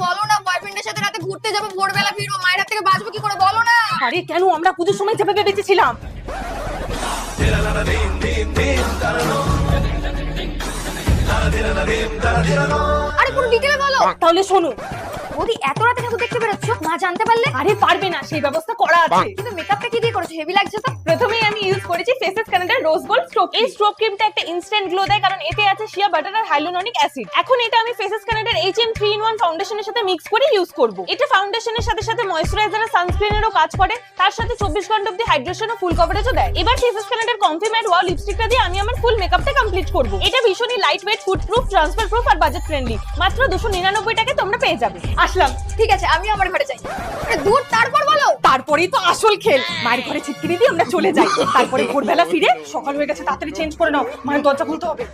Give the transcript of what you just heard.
বলো না, বয়ফ্রেন্ডের সাথে রাতে ঘুরতে যাবো, ভোরবেলা ফিরবো, মায়ের হাত থেকে বাঁচবো কি করে বলো না। আরে কেন, আমরা পুজোর সময় চেপে বেঁচেছিলাম। আরে পুরো ডিটেইলে বলো। তাহলে শোনো, বৌদি এত রাতে ঠাকুর দেখতে বেরোচ্ছ, মা জানতে পারলে? আরে পারবে না, সেই ব্যবস্থা করা আছে। কিন্তু মেকআপটা কি দিয়ে করেছো, হেভি লাগছে তো। প্রথমেই আমি ইউজ করেছি faces connector rose gold stroke. এই স্ট্রোক ক্রিমটা একটা ইনস্ট্যান্ট গ্লো দেয়, কারণ এতে আছে শিয়া বাটার আর হাইলুরনিক অ্যাসিড। এখন এটা আমি ফেসেস কানেক্টর HM 3-in-1 ফাউন্ডেশনের সাথে মিক্স করে ইউজ করব। এটা ফাউন্ডেশনের সাথে সাথে ময়েশ্চারাইজার আর সানস্ক্রিনেরও কাজ করে, তার সাথে 24 ঘন্টা অবধি হাইড্রেশন ও ফুল কভারেজও দেয়। এবার Faces Canada comfy matte wow লিপস্টিকটা দিয়ে আমি আমার ফুল মেকআপটা কমপ্লিট করব। এটা ভীষণই light weight, food proof, transfer proof আর বাজেট ফ্রেন্ডলি। মাত্র 299 টাকায় তোমরা পেয়ে যাবে। আসলাম। ঠিক আছে, আমি আমার ঘরে যাই। আরে দূর, তারপর বলো। তারপরেই তো আসল খেল। মায়ের ঘরে ছিটকিনি দিয়ে আমরা চলে যাই, তারপরে ভোরবেলা ফিরে সকাল হয়ে গেছে, তাড়াতাড়ি চেঞ্জ করে নাও, মায়ের দরজা খুলতে হবে।